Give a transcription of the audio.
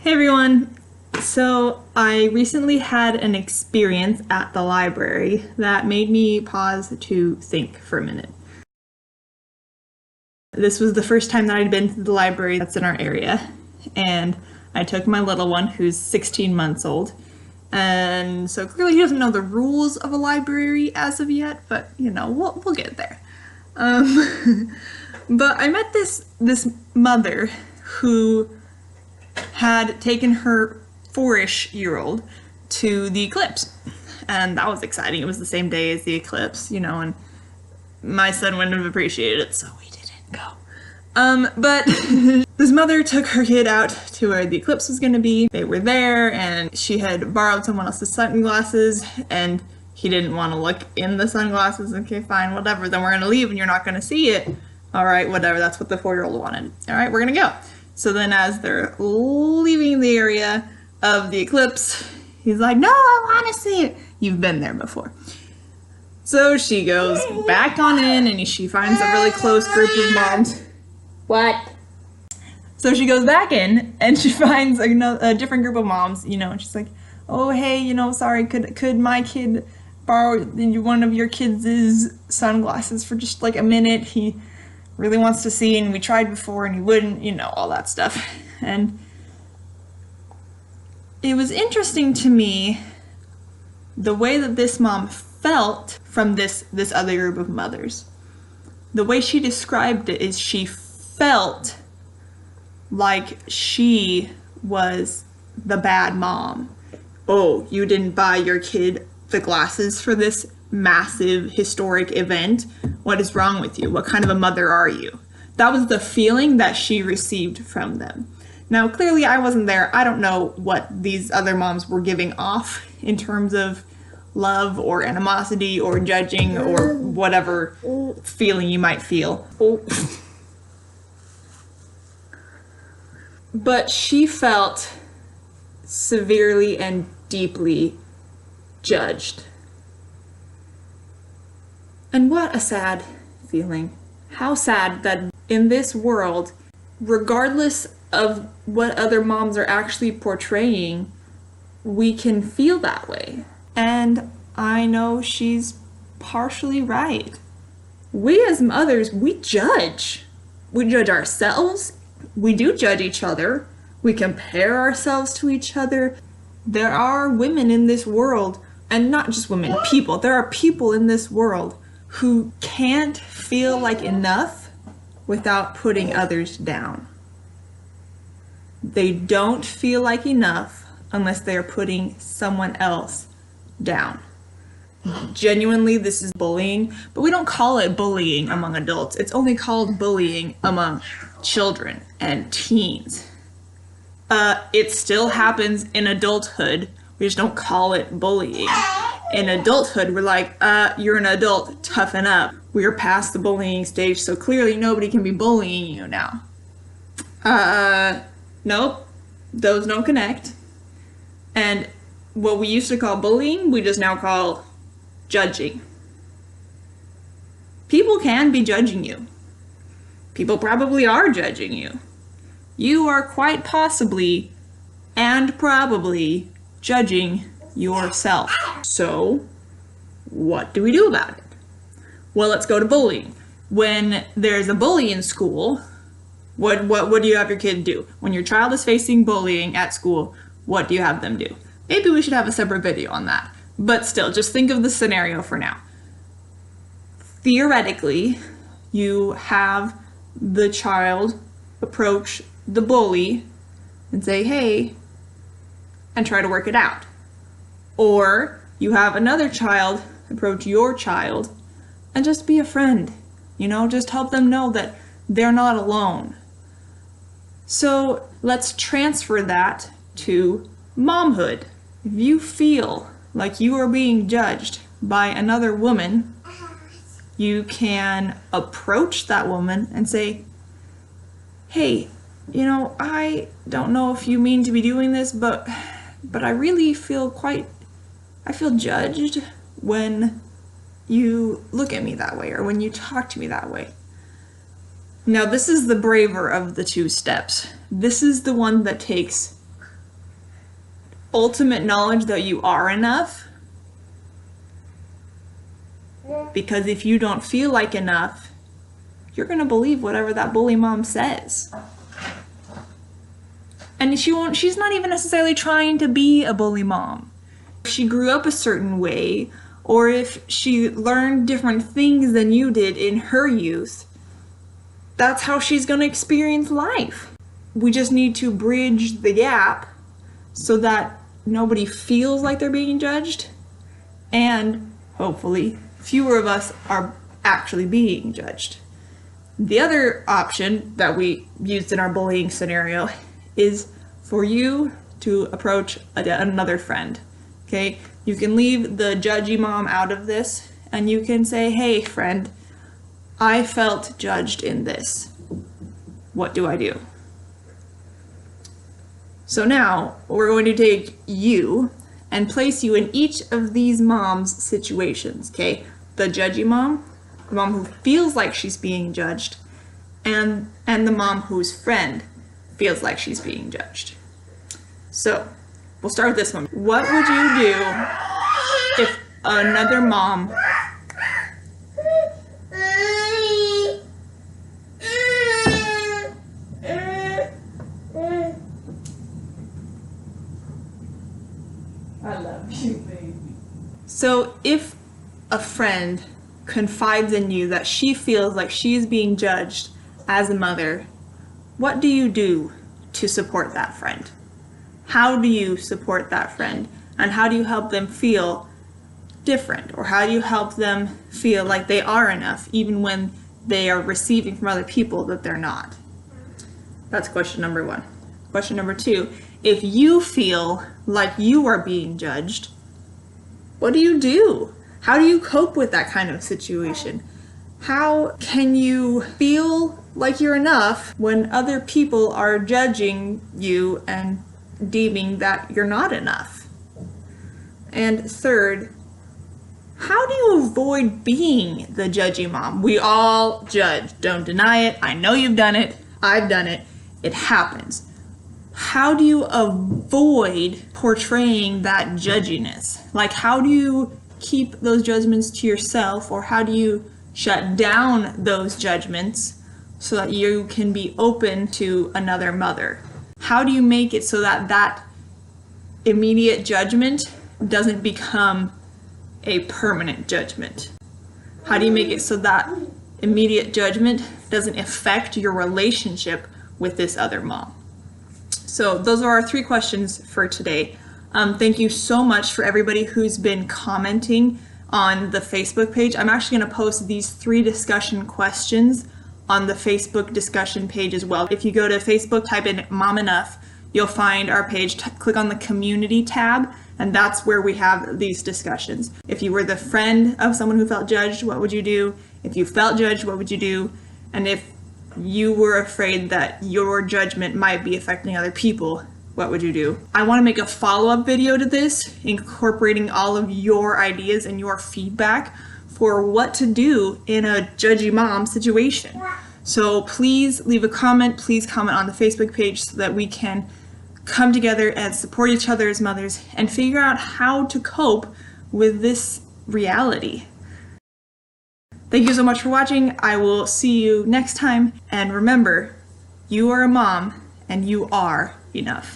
Hey everyone! So I recently had an experience at the library that made me pause to think for a minute. This was the first time that I'd been to the library that's in our area, and I took my little one who's 16 months old, and so clearly he doesn't know the rules of a library as of yet, but you know, we'll get there. But I met this mother who had taken her 4-ish-year-old to the eclipse, and that was exciting. It was the same day as the eclipse, you know, and my son wouldn't have appreciated it, so we didn't go. But this mother took her kid out to where the eclipse was going to be. They were there, and she had borrowed someone else's sunglasses, and he didn't want to look in the sunglasses. Okay, fine, whatever, then we're going to leave and you're not going to see it. All right, whatever, that's what the 4-year-old wanted. All right, we're going to go. So then as they're leaving the area of the eclipse, he's like, no, I want to see it. You've been there before. So she goes back on in and she finds a really close group of moms. What? So she goes back in and she finds a different group of moms, you know, and she's like, oh, hey, you know, sorry, could my kid borrow one of your kids' sunglasses for just like a minute? He really wants to see, and we tried before and he wouldn't, you know, all that stuff. And it was interesting to me the way that this mom felt from this other group of mothers. The way she described it is she felt like she was the bad mom. Oh, you didn't buy your kid the glasses for this massive historic event? What is wrong with you? What kind of a mother are you? That was the feeling that she received from them. Now, clearly I wasn't there. I don't know what these other moms were giving off in terms of love or animosity or judging or whatever feeling you might feel. But she felt severely and deeply judged. And what a sad feeling. How sad that in this world, regardless of what other moms are actually portraying, we can feel that way. And I know she's partially right. We as mothers, we judge. We judge ourselves. We do judge each other. We compare ourselves to each other. There are women in this world, and not just women, people. There are people in this world who can't feel like enough without putting others down. They don't feel like enough unless they are putting someone else down. Genuinely, this is bullying, but we don't call it bullying among adults. It's only called bullying among children and teens. It still happens in adulthood. We just don't call it bullying. In adulthood, we're like, you're an adult, toughen up. We're past the bullying stage, so clearly nobody can be bullying you now. Nope, those don't connect. And what we used to call bullying, we just now call judging. People can be judging you. People probably are judging you. You are quite possibly and probably judging yourself. So, what do we do about it? Well, let's go to bullying. When there's a bully in school, what do you have your kid do? When your child is facing bullying at school, what do you have them do? Maybe we should have a separate video on that. But still, just think of the scenario for now. Theoretically, you have the child approach the bully and say, hey, and try to work it out. Or you have another child approach your child and just be a friend. You know, just help them know that they're not alone. So let's transfer that to momhood. If you feel like you are being judged by another woman, you can approach that woman and say, hey, you know, I don't know if you mean to be doing this, but I really feel I feel judged when you look at me that way or when you talk to me that way. Now, this is the braver of the two steps. This is the one that takes ultimate knowledge that you are enough. Because if you don't feel like enough, you're going to believe whatever that bully mom says. And she's not even necessarily trying to be a bully mom. If she grew up a certain way, or if she learned different things than you did in her youth, that's how she's going to experience life. We just need to bridge the gap so that nobody feels like they're being judged, and hopefully fewer of us are actually being judged. The other option that we used in our bullying scenario is for you to approach another friend. Okay, you can leave the judgy mom out of this, and you can say, hey friend, I felt judged in this. What do I do? So now we're going to take you and place you in each of these moms' situations, okay? The judgy mom, the mom who feels like she's being judged, and the mom whose friend feels like she's being judged. So we'll start with this one. What would you do if another mom I love you, baby. So if a friend confides in you that she feels like she's being judged as a mother, what do you do to support that friend? How do you support that friend? And how do you help them feel different? Or how do you help them feel like they are enough even when they are receiving from other people that they're not? That's question number one. Question number two, if you feel like you are being judged, what do you do? How do you cope with that kind of situation? How can you feel like you're enough when other people are judging you and deeming that you're not enough? And third, how do you avoid being the judgy mom? We all judge. Don't deny it. I know you've done it. I've done it. It happens. How do you avoid portraying that judginess? Like, how do you keep those judgments to yourself, or how do you shut down those judgments so that you can be open to another mother? How do you make it so that that immediate judgment doesn't become a permanent judgment? How do you make it so that immediate judgment doesn't affect your relationship with this other mom? So those are our 3 questions for today. Thank you so much for everybody who's been commenting on the Facebook page. I'm actually going to post these 3 discussion questions on the Facebook discussion page as well. If you go to Facebook, type in Mom Enough, you'll find our page. Click on the community tab, and that's where we have these discussions. If you were the friend of someone who felt judged, what would you do? If you felt judged, what would you do? And if you were afraid that your judgment might be affecting other people, what would you do? I want to make a follow-up video to this, incorporating all of your ideas and your feedback for what to do in a judgy mom situation. So please leave a comment. Please comment on the Facebook page so that we can come together and support each other as mothers and figure out how to cope with this reality. Thank you so much for watching. I will see you next time. And remember, you are a mom and you are enough.